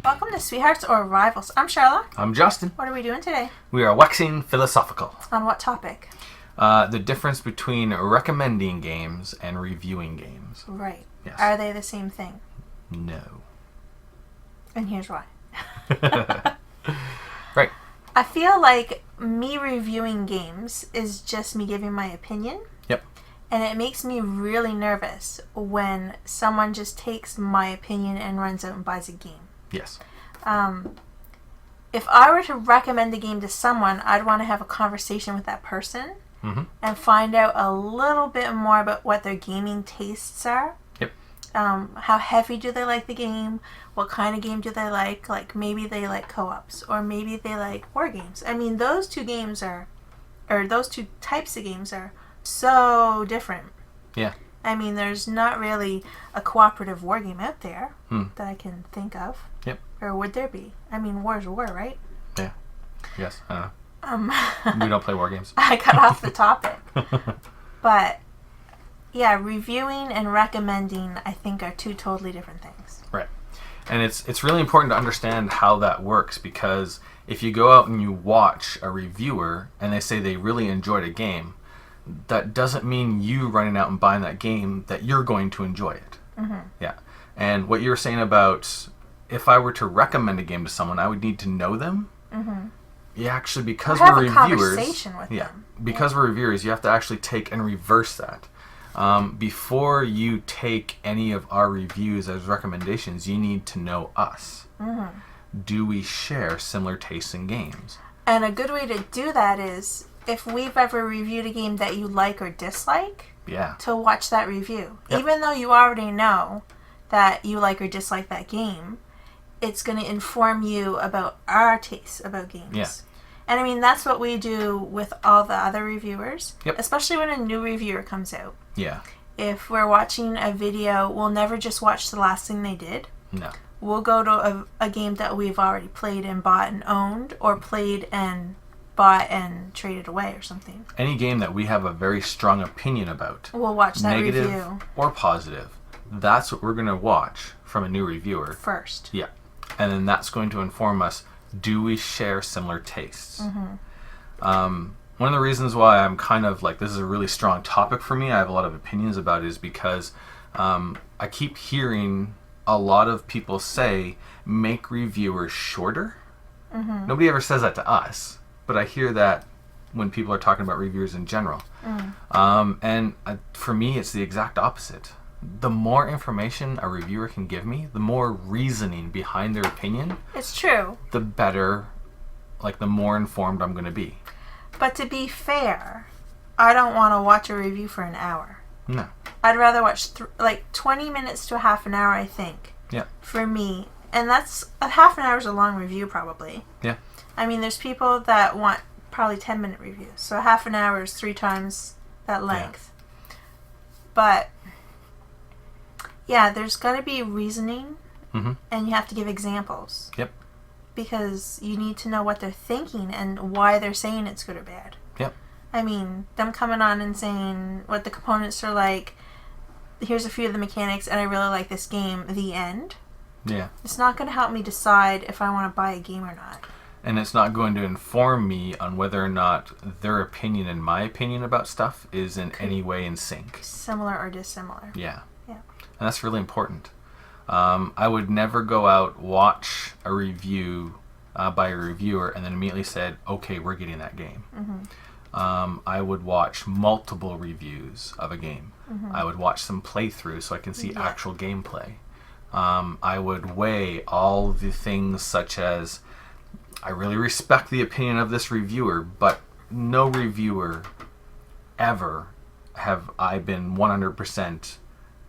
Welcome to Sweethearts or Rivals. I'm Charla. I'm Justin. What are we doing today? We are waxing philosophical. On what topic? The difference between recommending games and reviewing games. Right. Yes. Are they the same thing? No. And here's why. Right. I feel like me reviewing games is just me giving my opinion. Yep. And it makes me really nervous when someone just takes my opinion and runs out and buys a game. Yes. If I were to recommend a game to someone, I'd want to have a conversation with that person and find out a little bit more about what their gaming tastes are. Yep. How heavy do they like the game? What kind of game do they like? Like maybe they like co-ops, or maybe they like war games. I mean, those two types of games are so different. Yeah. I mean, there's not really a cooperative war game out there that I can think of. Yep. Or would there be? I mean, war is war, right? Yeah. Yes. I don't know. We don't play war games. I got off the topic. But, yeah, reviewing and recommending, I think, are two totally different things. Right. And it's really important to understand how that works, because if you go out and you watch a reviewer and they say they really enjoyed a game, that doesn't mean you running out and buying that game that you're going to enjoy it. Yeah. And what you were saying about if I were to recommend a game to someone, I would need to know them. Yeah, actually, because we're reviewers, conversation with them. Because we're reviewers, you have to actually take and reverse that. Before you take any of our reviews as recommendations, you need to know us. Do we share similar tastes in games? And a good way to do that is, if we've ever reviewed a game that you like or dislike, to watch that review. Yep. Even though you already know that you like or dislike that game, it's going to inform you about our tastes about games. Yeah. And I mean, that's what we do with all the other reviewers, Yep. especially when a new reviewer comes out. Yeah. If we're watching a video, we'll never just watch the last thing they did. No. We'll go to a game that we've already played and bought and owned, or played and bought and traded away or something. Any game that we have a very strong opinion about, We'll watch that negative review or positive, that's what we're going to watch from a new reviewer. first. Yeah. And then that's going to inform us, do we share similar tastes? One of the reasons why I'm kind of like, this is a really strong topic for me, I have a lot of opinions about it, is because I keep hearing a lot of people say, make reviewers shorter. Nobody ever says that to us, but I hear that when people are talking about reviewers in general. And for me, it's the exact opposite. The more information a reviewer can give me, the more reasoning behind their opinion, It's true. the better, like the more informed I'm going to be. But to be fair, I don't want to watch a review for an hour. No. I'd rather watch like 20 minutes to a half an hour, I think. Yeah. For me. And that's a half an hour is a long review, probably. Yeah. I mean, there's people that want probably 10-minute reviews. So half an hour is 3 times that length. But, yeah, there's got to be reasoning, and you have to give examples. Yep. Because you need to know what they're thinking and why they're saying it's good or bad. Yep. I mean, them coming on and saying what the components are like, here's a few of the mechanics, and I really like this game, the end. Yeah. It's not going to help me decide if I want to buy a game or not. And it's not going to inform me on whether or not their opinion and my opinion about stuff is in any way in sync. Similar or dissimilar. Yeah. Yeah. And that's really important. I would never go out, watch a review by a reviewer, and then immediately said, okay, we're getting that game. I would watch multiple reviews of a game. I would watch some playthroughs so I can see actual gameplay. I would weigh all the things such as, I really respect the opinion of this reviewer, but no reviewer ever have I been 100%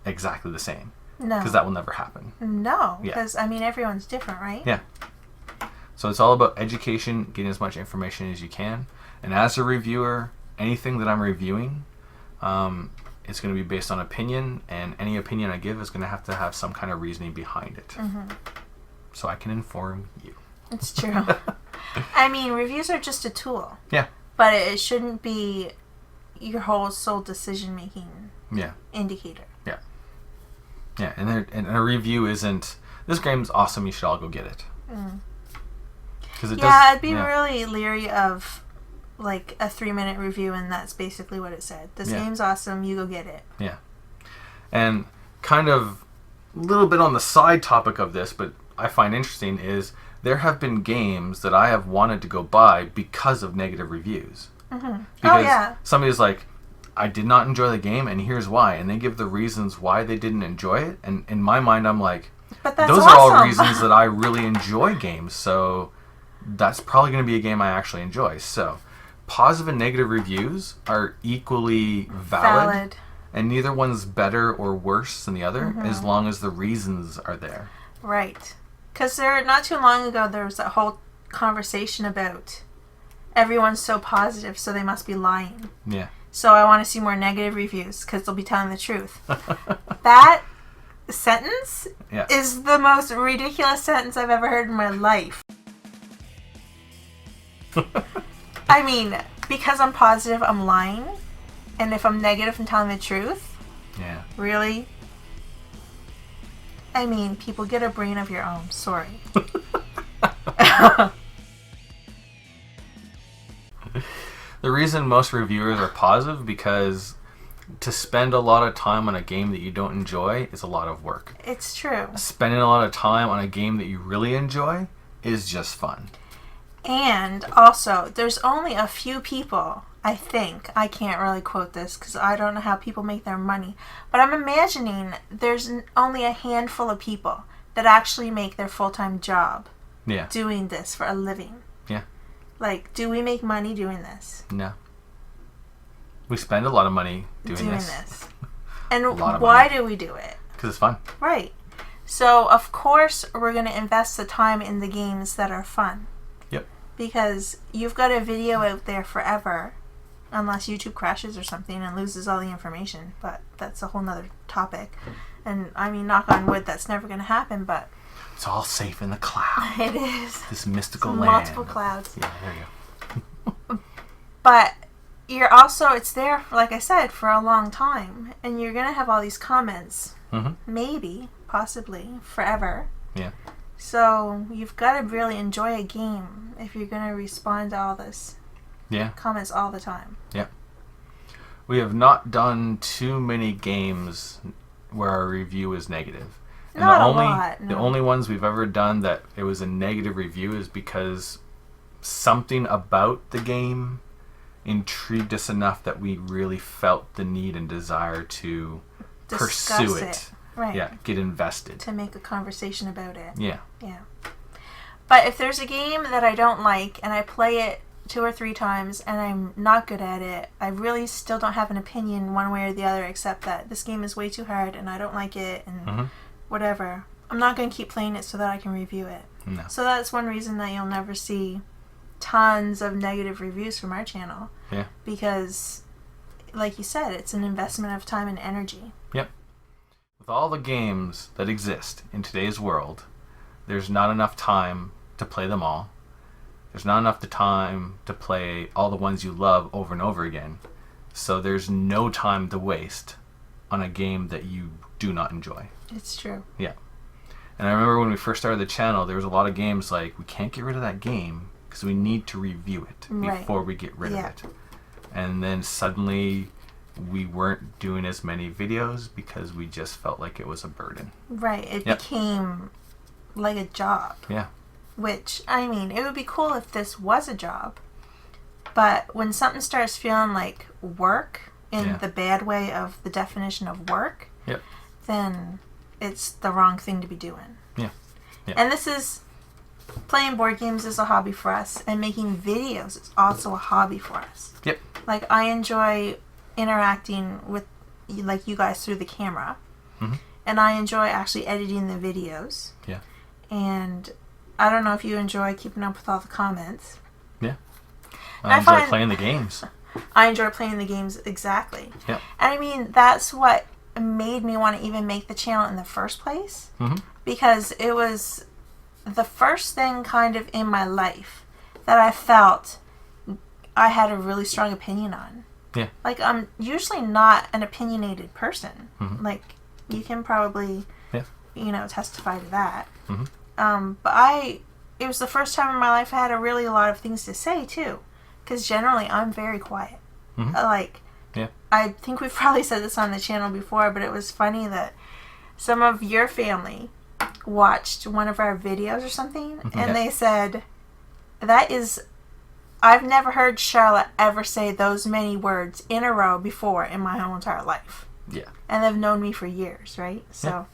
exactly the same. No. Because that will never happen. No. Yeah. Because, I mean, everyone's different, right? Yeah. So it's all about education, getting as much information as you can. And as a reviewer, anything that I'm reviewing, it's going to be based on opinion, and any opinion I give is going to have some kind of reasoning behind it. So I can inform you. It's true. I mean, reviews are just a tool. Yeah. But it shouldn't be your whole sole decision-making indicator. Yeah. Yeah, and a review isn't, this game's awesome, you should all go get it. Because I'd be really leery of like a 3-minute review and that's basically what it said. This game's awesome, you go get it. Yeah. And kind of a little bit on the side topic of this, but I find interesting, is there have been games that I have wanted to go buy because of negative reviews. Because somebody's like, I did not enjoy the game and here's why, and they give the reasons why they didn't enjoy it, and in my mind I'm like, but that's those awesome. are all reasons that I really enjoy games, so that's probably going to be a game I actually enjoy. So positive and negative reviews are equally valid. And neither one's better or worse than the other, as long as the reasons are there. Right. Because not too long ago, there was that whole conversation about everyone's so positive, so they must be lying. Yeah. So I want to see more negative reviews, because they'll be telling the truth. That sentence is the most ridiculous sentence I've ever heard in my life. I mean, because I'm positive, I'm lying. And if I'm negative and telling the truth, really? I mean, people, get a brain of your own. Sorry. The reason most reviewers are positive, because to spend a lot of time on a game that you don't enjoy is a lot of work. It's true. Spending a lot of time on a game that you really enjoy is just fun. And also, there's only a few people, I think, I can't really quote this because I don't know how people make their money, but I'm imagining there's only a handful of people that actually make their full-time job doing this for a living. Yeah. Like, do we make money doing this? No. We spend a lot of money doing this. And why do we do it? Because it's fun. Right. So, of course, we're going to invest the time in the games that are fun. Yep. Because you've got a video out there forever, unless YouTube crashes or something and loses all the information. But that's a whole nother topic. And, I mean, knock on wood, that's never going to happen, but... It's all safe in the cloud. It is. This mystical land. Multiple clouds. Yeah, there you go. But you're also, it's there, like I said, for a long time. And you're going to have all these comments. Maybe, possibly, forever. Yeah. So you've got to really enjoy a game if you're going to respond to all this. Comments all the time. Yeah. We have not done too many games where our review is negative. And Not a lot, no. The only ones we've ever done that it was a negative review is because something about the game intrigued us enough that we really felt the need and desire to pursue it. Right. Yeah, get invested. To make a conversation about it. Yeah. Yeah. But if there's a game that I don't like and I play it 2 or 3 times and I'm not good at it, I really still don't have an opinion one way or the other except that this game is way too hard and I don't like it and whatever. I'm not going to keep playing it so that I can review it. No. So that's one reason that you'll never see tons of negative reviews from our channel. Yeah. Because, like you said, it's an investment of time and energy. Yep. With all the games that exist in today's world, there's not enough time to play them all. There's not enough time to play all the ones you love over and over again. So there's no time to waste on a game that you do not enjoy. It's true. Yeah. And I remember when we first started the channel, there was a lot of games like, we can't get rid of that game because we need to review it before we get rid of it. And then suddenly we weren't doing as many videos because we just felt like it was a burden. Right. It became like a job. Yeah. Which, I mean, it would be cool if this was a job. But when something starts feeling like work, in the bad way of the definition of work, then it's the wrong thing to be doing. Yeah. And this is, playing board games is a hobby for us, and making videos is also a hobby for us. Yep. Like, I enjoy interacting with, like, you guys through the camera. And I enjoy actually editing the videos. Yeah. And I don't know if you enjoy keeping up with all the comments. Yeah. I enjoy playing the games. I enjoy playing the games exactly. Yep. And I mean, that's what made me want to even make the channel in the first place. Mm-hmm. Because it was the first thing kind of in my life that I felt I had a really strong opinion on. Yeah. Like, I'm usually not an opinionated person. Mm-hmm. Like, you can probably, Yeah. Testify to that. Mm-hmm. But it was the first time in my life I had a lot of things to say, too. Because generally, I'm very quiet. Mm-hmm. Yeah. I think we've probably said this on the channel before, but it was funny that some of your family watched one of our videos or something, and they said, I've never heard Charla ever say those many words in a row before in my whole entire life. Yeah. And they've known me for years, right? So,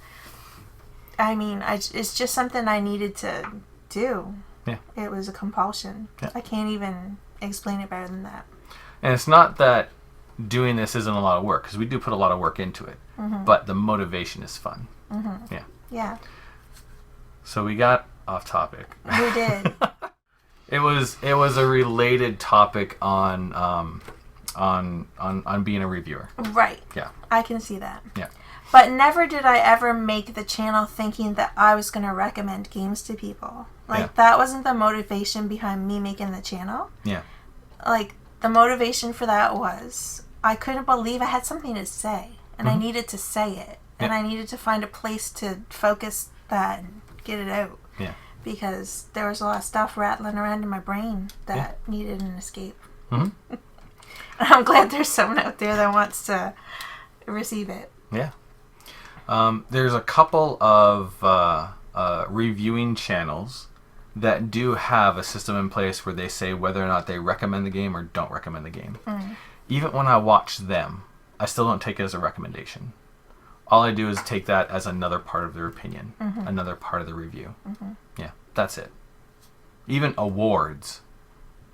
I mean, it's just something I needed to do. Yeah. It was a compulsion. Yeah. I can't even explain it better than that. And it's not that doing this isn't a lot of work, because we do put a lot of work into it. Mm-hmm. But the motivation is fun. Mm-hmm. Yeah. Yeah. So we got off topic. We did. It was a related topic on being a reviewer. Right. Yeah. I can see that. Yeah. But never did I ever make the channel thinking that I was going to recommend games to people. Like, that wasn't the motivation behind me making the channel. Yeah. Like, the motivation for that was I couldn't believe I had something to say. And I needed to say it. And I needed to find a place to focus that and get it out. Yeah. Because there was a lot of stuff rattling around in my brain that needed an escape. Mm-hmm. And I'm glad there's someone out there that wants to receive it. Yeah. There's a couple of reviewing channels that do have a system in place where they say whether or not they recommend the game or don't recommend the game. Mm. Even when I watch them, I still don't take it as a recommendation. All I do is take that as another part of their opinion, another part of the review. Mm-hmm. Yeah, that's it. Even awards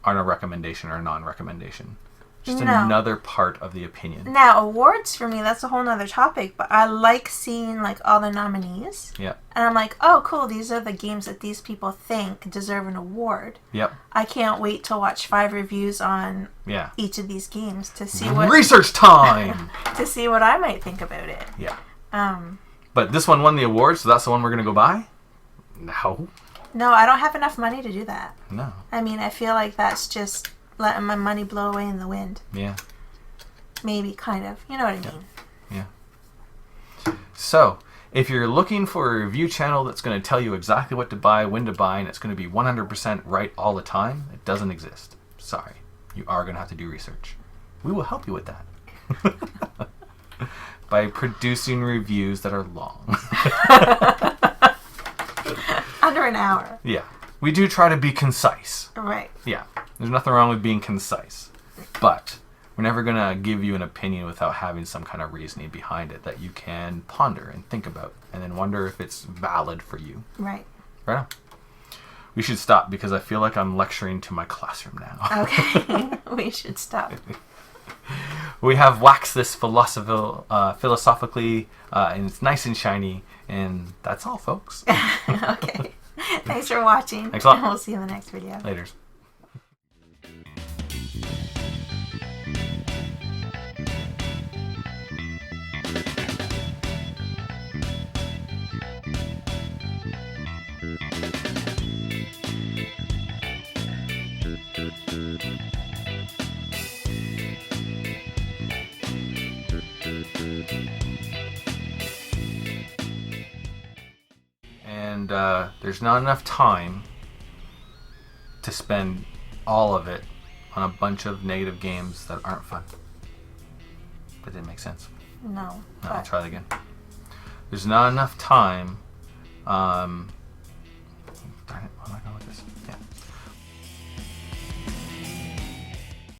aren't a recommendation or a non-recommendation. Just another part of the opinion. Now, awards for me, that's a whole nother topic, but I like seeing like all the nominees. Yep. And I'm like, oh, cool, these are the games that these people think deserve an award. Yep. I can't wait to watch 5 reviews on each of these games to see what research time to see what I might think about it. Yeah. Um, but this one won the award, so that's the one we're gonna go buy? No, I don't have enough money to do that. No. I mean, I feel like that's just letting my money blow away in the wind. Yeah. Maybe, kind of. You know what I mean. Yeah. So, if you're looking for a review channel that's going to tell you exactly what to buy, when to buy, and it's going to be 100% right all the time, it doesn't exist. Sorry. You are going to have to do research. We will help you with that. By producing reviews that are long. Under an hour. Yeah. We do try to be concise. Right. Yeah. There's nothing wrong with being concise. But we're never going to give you an opinion without having some kind of reasoning behind it that you can ponder and think about and then wonder if it's valid for you. Right. Right on. We should stop because I feel like I'm lecturing to my classroom now. Okay. We should stop. We have waxed this philosophically, and it's nice and shiny, and that's all, folks. Okay. Thanks for watching. Thanks a lot. And we'll see you in the next video. Laters. And there's not enough time to spend all of it on a bunch of negative games that aren't fun. That didn't make sense. No. No, I'll try that again. There's not enough time